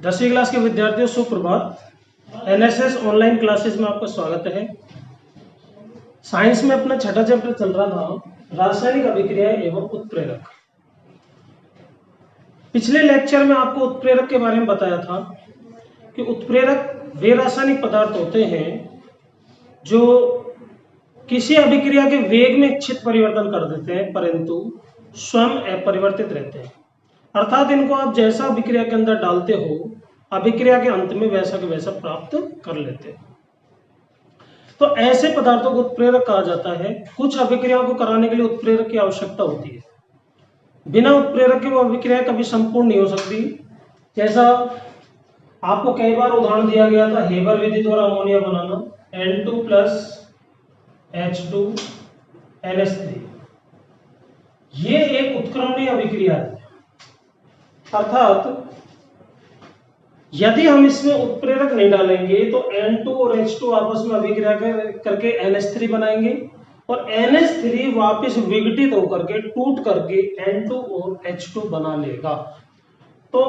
10वीं क्लास के विद्यार्थियों सुप्रभात। एनएसएस ऑनलाइन क्लासेस में आपका स्वागत है। साइंस में अपना छठा चैप्टर चल रहा था रासायनिक अभिक्रियाएं एवं उत्प्रेरक। पिछले लेक्चर में आपको उत्प्रेरक के बारे में बताया था कि उत्प्रेरक वे रासायनिक पदार्थ होते हैं जो किसी अभिक्रिया के वेग में इच्छित परिवर्तन कर देते हैं परंतु स्वयं अपरिवर्तित रहते हैं। अर्थात इनको आप जैसा अभिक्रिया के अंदर डालते हो अभिक्रिया के अंत में वैसा के वैसा प्राप्त कर लेते हैं। तो ऐसे पदार्थों को उत्प्रेरक कहा जाता है। कुछ अभिक्रियाओं को कराने के लिए उत्प्रेरक की आवश्यकता होती है। बिना उत्प्रेरक के वो अभिक्रिया कभी संपूर्ण नहीं हो सकती। जैसा आपको कई बार उदाहरण दिया गया था हेबर विधि द्वारा अमोनिया बनाना N2 + H2 NH3, ये एक उत्क्रमणीय अभिक्रिया है। अर्थात यदि हम इसमें उत्प्रेरक नहीं डालेंगे तो N2 और H2 आपस में अभिक्रिया करके NH3 बनाएंगे और NH3 वापस विघटित होकर के टूट करके N2 और H2 बना लेगा। तो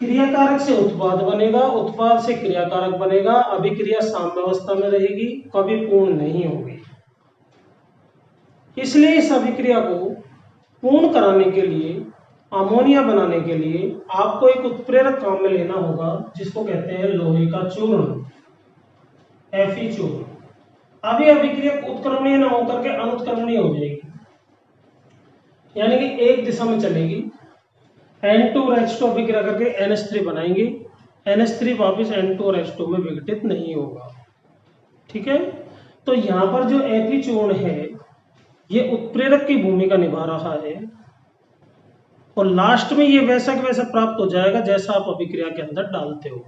क्रियाकारक से उत्पाद बनेगा, उत्पाद से क्रियाकारक बनेगा, अभिक्रिया साम्यावस्था में रहेगी, कभी पूर्ण नहीं होगी। इसलिए इस अभिक्रिया को पूर्ण कराने के लिए, अमोनिया बनाने के लिए आपको एक उत्प्रेरक काम में लेना होगा जिसको कहते हैं लोहे का चूर्ण, Fe चूर्ण। अभी अभिक्रिया उत्क्रमणीय न होकर के अनुत्क्रमणीय हो जाएगी, यानी कि एक दिशा में चलेगी। N2 और H2 अभिक्रिया करके NH3 बनाएंगे, NH3 वापस N2 और H2 में विघटित नहीं होगा। ठीक है, तो यहां पर जो Fe चूर्ण है ये उत्प्रेरक की भूमिका निभा रहा है और लास्ट में ये वैसा का वैसा प्राप्त हो जाएगा जैसा आप अभिक्रिया के अंदर डालते हो,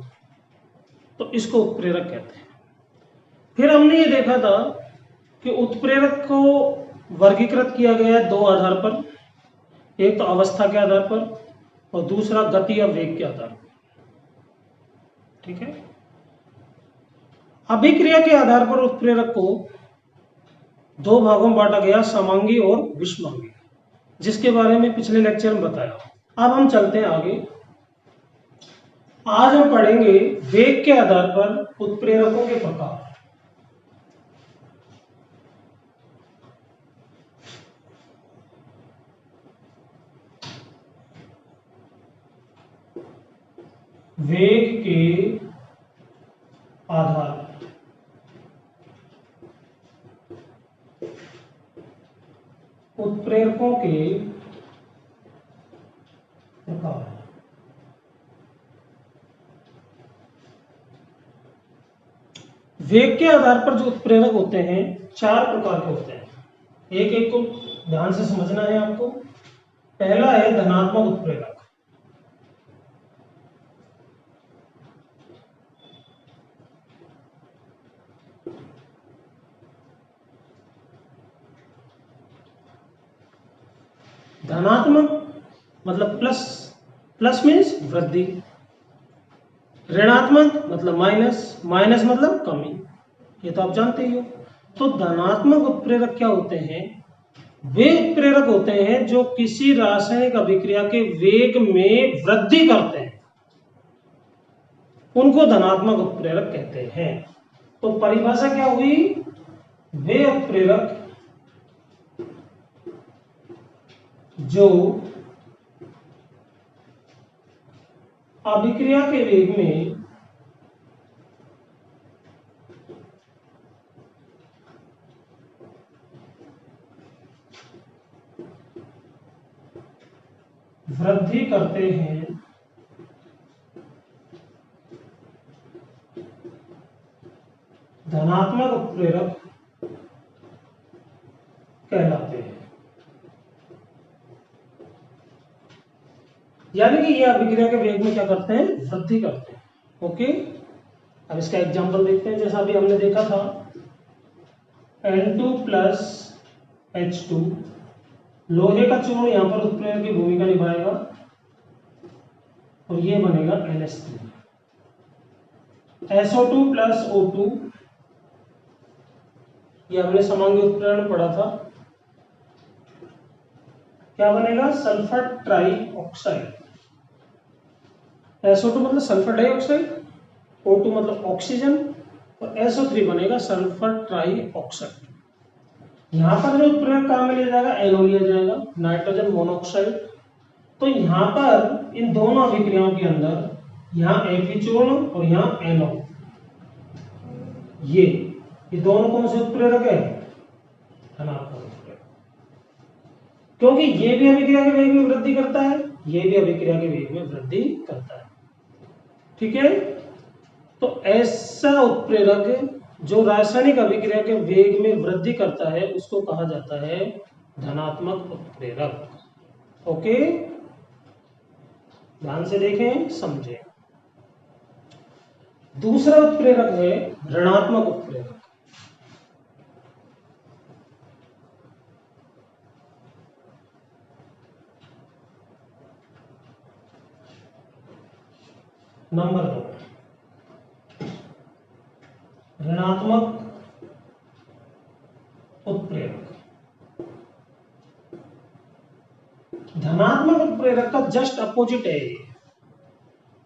तो इसको उत्प्रेरक कहते हैं। फिर हमने ये देखा था कि उत्प्रेरक को वर्गीकृत किया गया है दो आधार पर, एक तो अवस्था के आधार पर और दूसरा गति या वेग के आधार पर। ठीक है, अभिक्रिया के आधार पर उत्प्रेरक को दो भागों में बांटा गया, समांगी और विषमांगी, जिसके बारे में पिछले लेक्चर में बताया। अब हम चलते हैं आगे। आज हम पढ़ेंगे वेग के आधार पर उत्प्रेरकों के प्रकार। वेग के आधार पर उत्प्रेरकों के प्रकार। वेग के आधार पर जो उत्प्रेरक होते हैं चार प्रकार के होते हैं। एक एक को ध्यान से समझना है आपको। पहला है धनात्मक उत्प्रेरक। धनात्मक मतलब प्लस, प्लस मीन्स वृद्धि, ऋणात्मक मतलब माइनस, माइनस मतलब कमी, ये तो आप जानते ही हो। तो धनात्मक उत्प्रेरक क्या होते हैं? वे उत्प्रेरक होते हैं जो किसी रासायनिक अभिक्रिया के वेग में वृद्धि करते हैं, उनको धनात्मक उत्प्रेरक कहते हैं। तो परिभाषा क्या हुई? वे उत्प्रेरक जो अभिक्रिया के वेग में वृद्धि करते हैं धनात्मक उत्प्रेरक कहलाते हैं। यानी कि ये अभिक्रिया के वेग में क्या करते हैं? वृद्धि करते हैं। ओके, अब इसका एग्जांपल देखते हैं। जैसा अभी हमने देखा था N2 + H2, लोहे का चूर्ण यहां पर उत्प्रेरक की भूमिका निभाएगा और ये बनेगा NH3। SO2 + O2, ये हमने समांगी उत्प्रेरण पढ़ा था, क्या बनेगा? सल्फर ट्राई ऑक्साइड SO2 मतलब सल्फर डाइऑक्साइड, O2 मतलब ऑक्सीजन, और SO3 बनेगा सल्फर ट्राईऑक्साइड। यहाँ पर जो उत्प्रेरक काम में लिया जाएगा NO लिया जाएगा, नाइट्रोजन मोनोऑक्साइड। तो यहाँ पर इन दोनों अभिक्रियाओं के अंदर यहाँ Fe चूर्ण और यहाँ NO, ये दोनों कौन से उत्प्रेरक है? धनात्मक उत्प्रेरक, क्योंकि ये भी अभिक्रिया के वेग में वृद्धि करता है, ये भी अभिक्रिया के वेग में वृद्धि करता है। ठीक है, तो ऐसा उत्प्रेरक जो रासायनिक अभिक्रिया के वेग में वृद्धि करता है उसको कहा जाता है धनात्मक उत्प्रेरक। ओके, ध्यान से देखें, समझें। दूसरा उत्प्रेरक है ऋणात्मक उत्प्रेरक। नंबर 2, ऋणात्मक उत्प्रेरक। धनात्मक उत्प्रेरक का जस्ट अपोजिट है,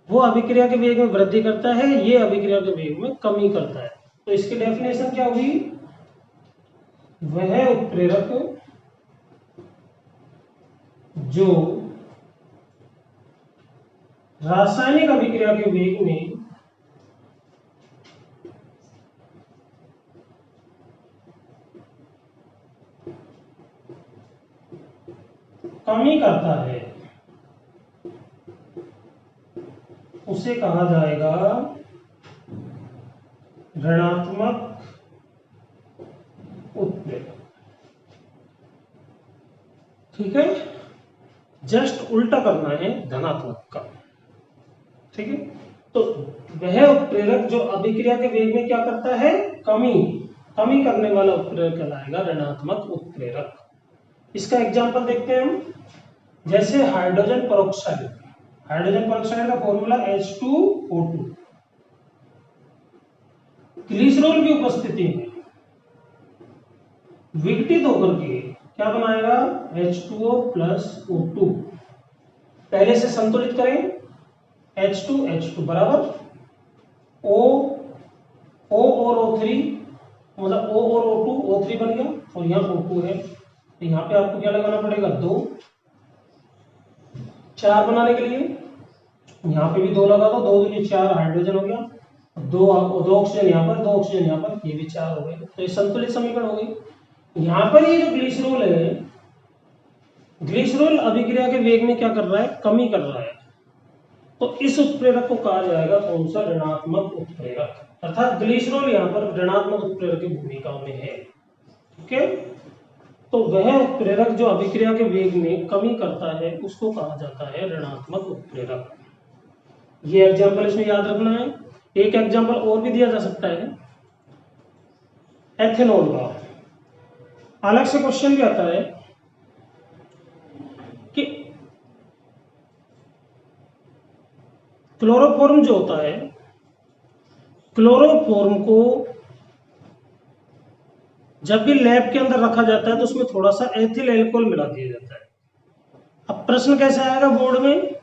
वो अभिक्रिया के वेग में वृद्धि करता है, ये अभिक्रिया के वेग में कमी करता है। तो इसकी डेफिनेशन क्या हुई? वह उत्प्रेरक जो रासायनिक अभिक्रिया के वेग में कमी करता है उसे कहा जाएगा ऋणात्मक उत्प्रेरक। ठीक है, जस्ट उल्टा करना है धनात्मक का। ठीक है, तो वह उत्प्रेरक जो अभिक्रिया के वेग में क्या करता है? कमी करने वाला उत्प्रेरक कहलाएगा ऋणात्मक उत्प्रेरक। इसका एग्जांपल देखते हैं हम, जैसे हाइड्रोजन पेरोक्साइड। हाइड्रोजन पेरोक्साइड का फॉर्मूला H2O2। ग्लिसरॉल की उपस्थिति में विघटित होकर के क्या बनाएगा? H2O plus O2। पहले से संतुलित करें, H2 बराबर O और O3, मतलब O और O2, O3 बन गया और यहाँ O2 है, तो यहाँ पे आपको क्या लगाना पड़ेगा? 2। 4 बनाने के लिए यहाँ पे भी 2 लगा दो, 2 दूनी 4, हाइड्रोजन हो गया, दो ऑक्सीजन यहाँ पर, 2 ऑक्सीजन यहाँ पर, ये भी 4 हो गए, तो ये संतुलित समीकरण हो गई। यहाँ पर ये जो ग्लिसरॉल है, ग्लिसरॉल अभिक्रिया के वेग में क्या कर रहा है? कमी कर रहा है। तो इस उत्प्रेरक को कहा जाएगा कौन सा? ऋणात्मक उत्प्रेरक। अर्थात ग्लिसरॉल यहाँ पर ऋणात्मक उत्प्रेरक की भूमिका में है। ठीक है, तो वह उत्प्रेरक जो अभिक्रिया के वेग में कमी करता है उसको कहा जाता है ऋणात्मक उत्प्रेरक। ये एग्जाम्पल इसमें याद रखना है। एक एग्जाम्पल और भी दिया जा सकता है एथेनॉल का, अलग से क्वेश्चन भी आता है कि क्लोरोफॉर्म जो होता है, क्लोरोफॉर्म को जब भी लैब के अंदर रखा जाता है तो उसमें थोड़ा सा एथिल एल्कोहल मिला दिया जाता है। अब प्रश्न कैसे आएगा बोर्ड में?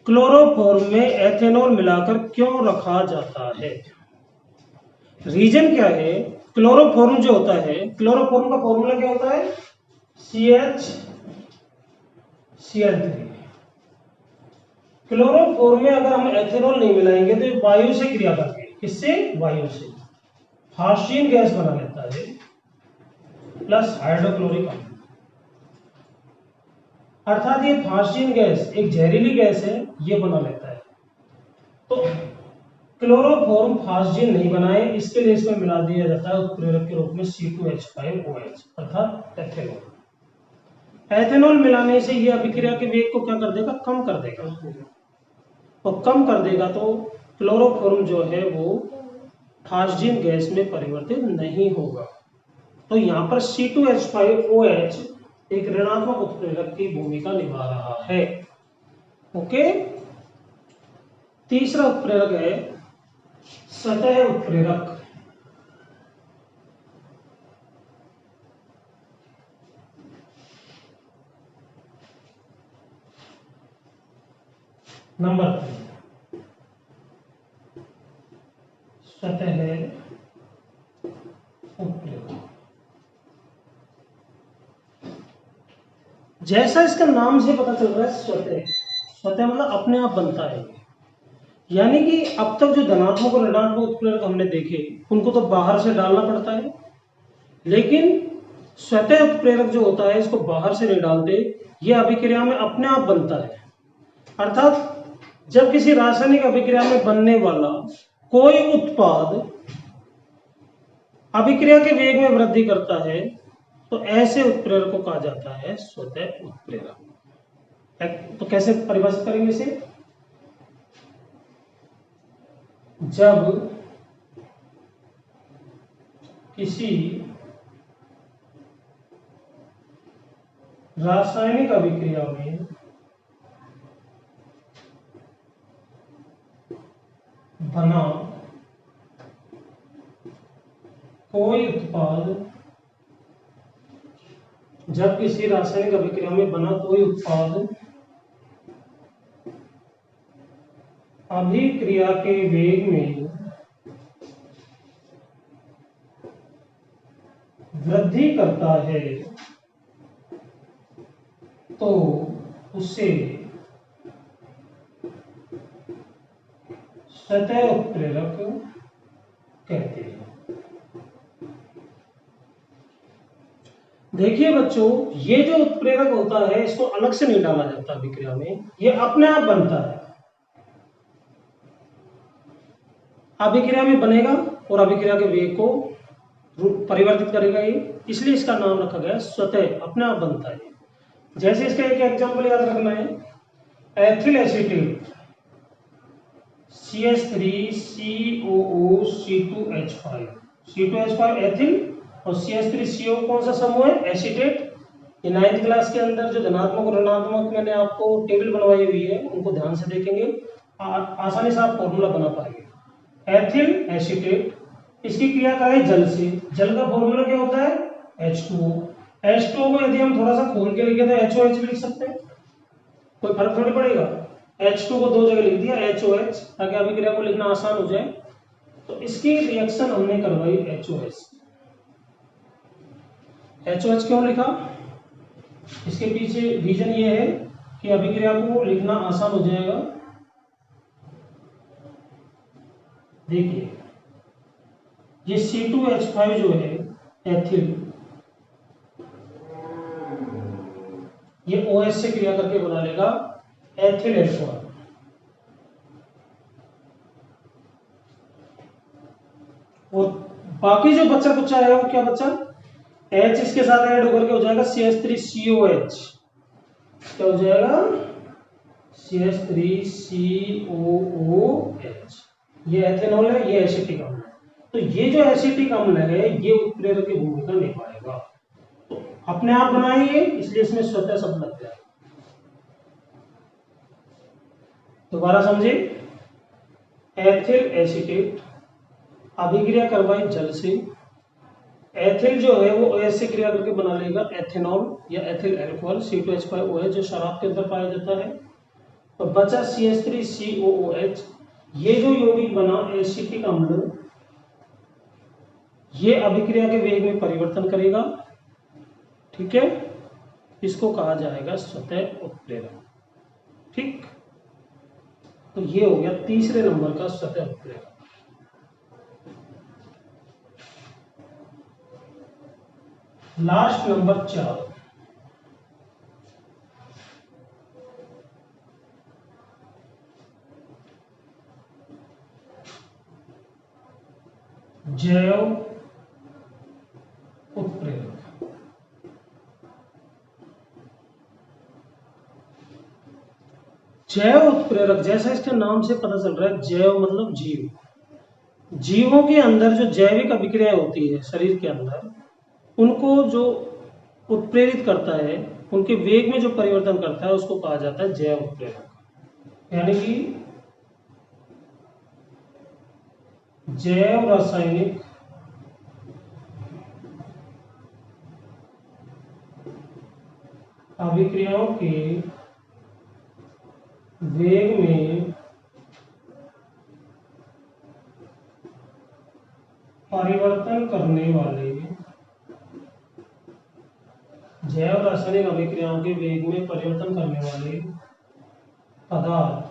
क्लोरोफॉर्म में एथेनॉल मिलाकर क्यों रखा जाता है? रीजन क्या है? क्लोरोफॉर्म जो होता है, क्लोरोफॉर्म का फॉर्मूला क्या होता है? CH Cl3। क्लोरोफॉर्म में अगर हम एथेनॉल नहीं मिलाएंगे तो ये वायु से क्रिया करके, किससे? वायु से हाइड्रोजन गैस बना लेता है प्लस हाइड्रोक्लोरिक अम्ल। अर्थात ये हाइड्रोजन गैस एक जहरीली गैस है, ये बना लेता है। तो क्लोरोफॉर्म हाइड्रोजन नहीं बनाए, इसके लिए इसमें मिला दिया जाता है उत्प्रेरक के रूप में C2H5OH, अर्थात एथेनॉल। एथेनॉल मिलाने से ये अभिक्रिया के वेग को क्या कर देगा? कम कर देगा। और कम कर देगा तो क्लोरोफॉर्म जो है वो हाइड्रोजन गैस में परिवर्तित नहीं होगा। तो यहाँ पर C2H5OH एक ऋणात्मक उत्प्रेरक की भूमिका निभा रहा है। ओके, तीसरा उत्प्रेरक है सतह उत्प्रेरक। नंबर 3, सतह उत्प्रेरक। जैसा इसका नाम से पता चल रहा है, स्वतः, स्वतः मतलब अपने आप बनता है। यानी कि अब तक जो धनात्मक और ऋणात्मक उत्प्रेरक हमने देखे उनको तो बाहर से डालना पड़ता है, लेकिन स्वतः उत्प्रेरक जो होता है इसको बाहर से नहीं डालते, ये अभिक्रिया में अपने आप बनता है। अर्थात जब किसी रासायनिक अभिक्रिया में बनने वाला कोई उत्पाद अभिक्रिया के वेग में वृद्धि करता है तो ऐसे उत्प्रेरक को कहा जाता है स्वतः उत्प्रेरक। तो कैसे परिभाषित करेंगे इसे? जब किसी रासायनिक अभिक्रिया में बना कोई उत्पाद, जब किसी रासायनिक अभिक्रिया में बना कोई उत्पाद अभिक्रिया के वेग में वृद्धि करता है तो उसे स्वतः उत्प्रेरक कहते हैं। देखिए बच्चों, ये जो उत्प्रेरक होता है इसको अलग से नहीं डाला जाता अभिक्रिया में, ये अपने आप बनता है। अभिक्रिया में बनेगा और अभिक्रिया के वेग को परिवर्तित करेगा ये, इसलिए इसका नाम रखा गया स्वतः, अपने आप बनता है। जैसे इसका एक एग्जांपल याद रखना है, ethyl acetate CH3COO C2H5, C2H5 ethyl और CH3CO कौन सा समूह है? एसीटेट। ये 9th क्लास के अंदर जो धनात्मक और ऋणात्मक मैंने आपको टेबल बनवाई हुई है उनको ध्यान से देखेंगे, आसानी से आप फॉर्मूला बना पाएंगे। एथिल एसीटेट, इसकी क्रिया कराई जल से, जल का फॉर्मूला क्या होता है? H2O। H2O को यदि हम थोड़ा सा खोल के लिखे तो HOH भी लिख सकते हैं, कोई फर्क थोड़ी पड़ेगा। H2 को 2 जगह लिख दिया HOH, ताकि अभिक्रिया को लिखना आसान हो जाए। तो इसकी रिएक्शन हमने करवाई HOH। HOH क्यों लिखा? इसके पीछे रीजन ये है कि अभिक्रिया को लिखना आसान हो जाएगा। देखिए ये C2H5 जो है एथिल, ये OH से क्रिया करके बना लेगा एथिल एल्कोहल। और बाकी जो बच्चा कुछ आएगा वो क्या बच्चा? H इसके साथ ऐड होकर के हो जाएगा CH3COH। क्या हो जाएगा? CH3COOH। ये एथेनॉल है, ये एसिटिक अम्ल है। तो ये जो एसिटिक अम्ल है ये उत्प्रेरक की भूमिका निभाएगा। तो अपने आप बनाएंगे, इसलिए इसमें स्वतः शब्द लग जाएगा। दोबारा समझे, एथिल एसीटेट अभिक्रिया करवाई जल से, एथिल जो है वो OH से क्रिया करके बना लेगा एथेनॉल या एथिल अल्कोहल C2H5OH जो शराब के अंदर पाया जाता है। तो बचा CH3COOH। ये जो यौगिक बना एसिटिक अम्ल, ये अभिक्रिया के वेग में परिवर्तन करेगा, ठीक है, इसको कहा जाएगा स्वतः उत्प्रेरक। ठीक, तो ये हो गया तीसरे नंबर का स्वतः उत्प्रेरक। लास्ट नंबर 4, जैव उत्प्रेरक। जैव उत्प्रेरक, जैसा इसके नाम से पता चल रहा है, जैव मतलब जीव, जीवों के अंदर जो जैविक अभिक्रियाएं होती है शरीर के अंदर, उनको जो उत्प्रेरित करता है, उनके वेग में जो परिवर्तन करता है उसको कहा जाता है जैव उत्प्रेरक। यानी कि जैव रासायनिक अभिक्रियाओं के वेग में परिवर्तन करने वाले जैव रासायनिक अभिक्रियाओं के वेग में परिवर्तन करने वाले पदार्थ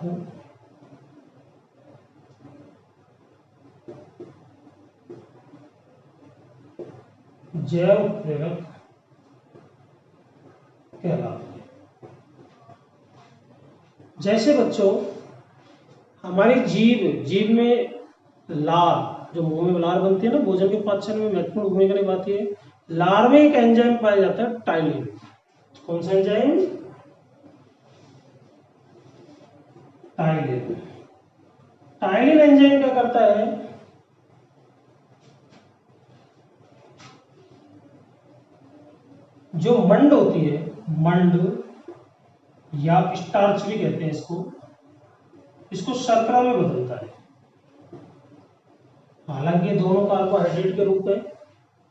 जैव उत्प्रेरक कहलाते हैं। जैसे बच्चों हमारी जीभ में लार, जो मुंह में लार बनती है ना, भोजन के पाचन में महत्वपूर्ण भूमिका निभाती है। लार में एक एंजाइम पाया जाता है टाइलिन। कौन सा एंजाइम? टाइलिन। टाइलिन एंजाइम क्या करता है? जो मंड होती है, मंड या स्टार्च भी कहते हैं इसको शर्करा में बदलता है। हालांकि दोनों कार्बोहाइड्रेट के रूप है,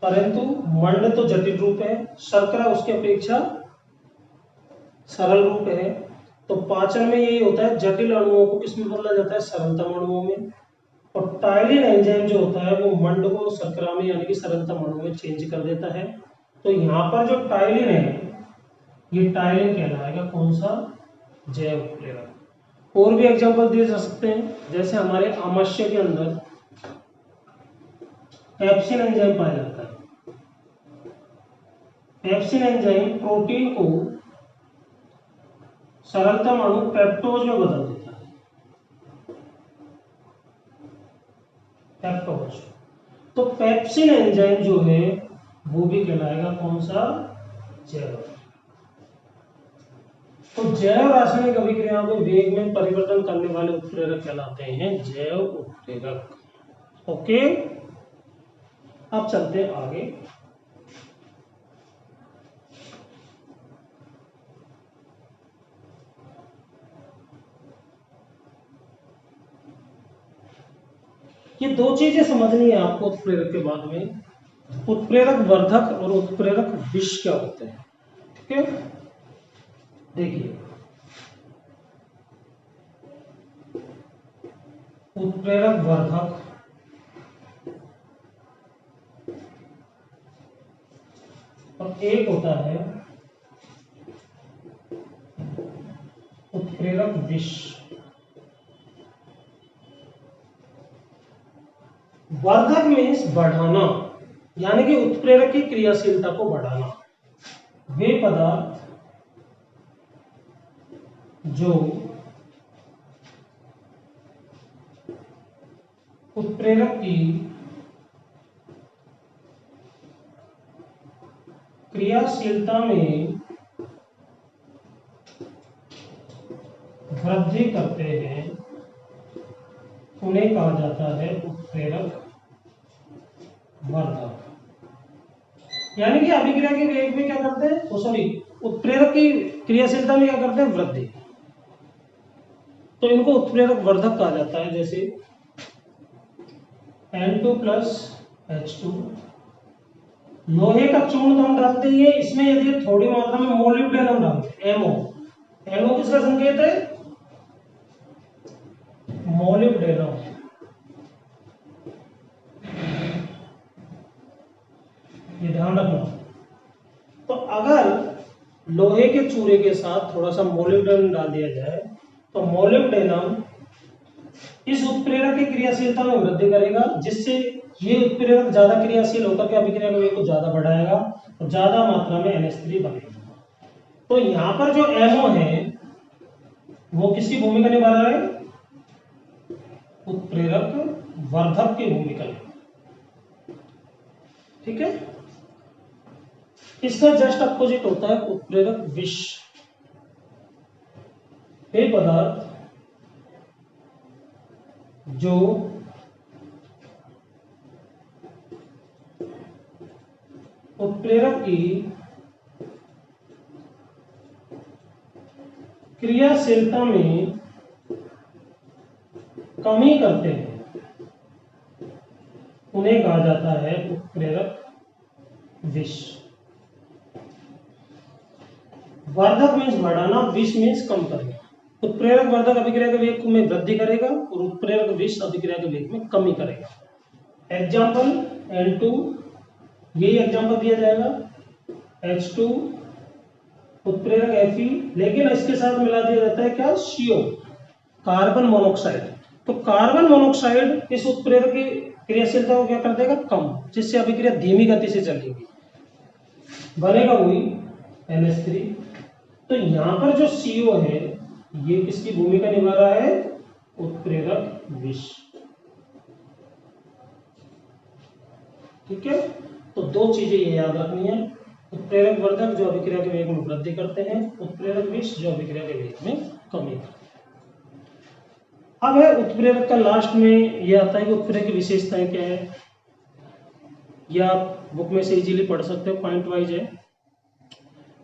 परंतु मंड तो जटिल रूप है, शर्करा उसके अपेक्षा सरल रूप है। तो पाचन में यही होता है, जटिल अणुओं को किसमें बदला जाता है? सरलतम अणुओं में। और टाइलिन एंजाइम जो होता है वो मंड को शर्करा में यानी कि सरलतम अणुओं में चेंज कर देता है। तो यहाँ पर जो टाइलिन है, ये टाइलिन कहलाएगा कौन सा? जैव उत्प्रेरक। और भी एग्जांपल दिए जा सकते हैं, जैसे हमारे आमाशय के अंदर पेप्सिन एंजाइम पाया जाता है। पेप्सिन एंजाइम प्रोटीन को सरलतम अणु पेप्टोज में बदल देता है। पेप्टोज। तो पेप्सिन एंजाइम जो है वो भी कहलाएगा कौन सा? जैव। तो जैव रासायनिक अभिक्रियाओं के वेग में परिवर्तन करने वाले उत्प्रेरक कहलाते हैं जैव उत्प्रेरक। ओके, अब चलते हैं आगे। ये दो चीजें समझनी है आपको उत्प्रेरक के बाद में। उत्प्रेरक वर्धक और उत्प्रेरक विष क्या होते हैं, ठीक है? देखिए, उत्प्रेरक वर्धक और एक होता है उत्प्रेरक विष। वर्धक मीन्स बढ़ाना, यानी कि उत्प्रेरक की क्रियाशीलता को बढ़ाना। वे पदार्थ जो उत्प्रेरक की क्रियाशीलता में वृद्धि करते हैं उन्हें कहा जाता है उत्प्रेरक वर्धक। यानी कि अभिक्रिया के वेग में क्या करते हैं? उत्प्रेरक की क्रियाशीलता में क्या करते हैं? वृद्धि। तो इनको उत्प्रेरक वर्धक कहा जाता है। जैसे N2+H2, लोहे का चूर्ण तो हम डालते ही है, इसमें यदि थोड़ी मात्रा में मोलिब्डेनम डालते हैं, MO किसका संकेत है? मोलिब्डेनम। ये ध्यान रखना। तो अगर लोहे के चूरे के साथ थोड़ा सा मोलिब्डेनम डाल दिया जाए तो मोलिब्डेनम इस उत्प्रेरक की क्रियाशीलता में वृद्धि करेगा, जिससे ये उत्प्रेरक ज्यादा क्रियाशील होकर के अभिक्रिया के वेग को ज्यादा बढ़ाएगा और ज्यादा मात्रा में NH3 बनेगा। तो यहाँ पर जो MO है वो किसकी भूमिका निभा रहा है? उत्प्रेरक वर्धक की भूमिका। ठीक है? इसका जस्ट अपोजिट होता है उत्प्रेरक विष। वे पदार्थ जो उत्प्रेरक की क्रियाशीलता में कमी करते हैं उन्हें कहा जाता है उत्प्रेरक विष। वर्धक मीन्स बढ़ाना, विष मीन्स कम करना। उत्प्रेरक वर्धक अभिक्रिया के वेग में वृद्धि करेगा और उत्प्रेरक विष अभिक्रिया के वेग में कमी करेगा। एग्जाम्पल N2, यही एग्जाम्पल दिया जाएगा, H2 उत्प्रेरक Fe, लेकिन इसके साथ मिला दिया जाता है क्या, CO, कार्बन मोनोऑक्साइड। तो कार्बन मोनोऑक्साइड इस उत्प्रेरक की क्रियाशीलता को क्या कर देगा, कम, जिससे अभिक्रिया धीमी गति से चलेगी, बनेगा वही NH3। तो यहां पर जो CO है ये किसकी भूमिका निभा रहा है, उत्प्रेरक विष। ठीक है, तो दो चीजें ये याद रखनी है, उत्प्रेरक वर्धक जो अभिक्रिया के वेग में वृद्धि करते हैं, उत्प्रेरक विष जो अभिक्रिया के वेग में कमी करते हैं। अब है उत्प्रेरक का लास्ट में ये आता है कि उत्प्रेरक की विशेषताएं क्या है, ये आप बुक में से इजीली पढ़ सकते हो, पॉइंट वाइज है।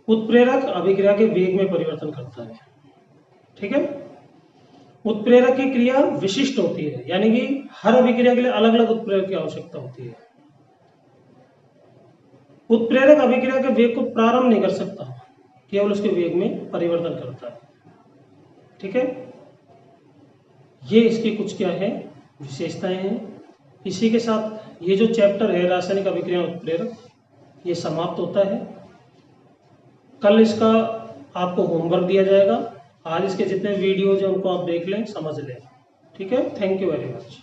उत्प्रेरक अभिक्रिया के वेग में परिवर्तन करता है। ठीक है, उत्प्रेरक की क्रिया विशिष्ट होती है, यानी कि हर अभिक्रिया के लिए अलग अलग उत्प्रेरक की आवश्यकता होती है। उत्प्रेरक अभिक्रिया के वेग को प्रारंभ नहीं कर सकता, केवल उसके वेग में परिवर्तन करता है। ठीक है, ये इसकी कुछ क्या है, विशेषताएं हैं। इसी के साथ ये जो चैप्टर है रासायनिक अभिक्रिया उत्प्रेरक, ये समाप्त होता है। कल इसका आपको होमवर्क दिया जाएगा, आज इसके जितने वीडियोज हैं उनको आप देख लें, समझ लें। ठीक है, थैंक यू वेरी मच।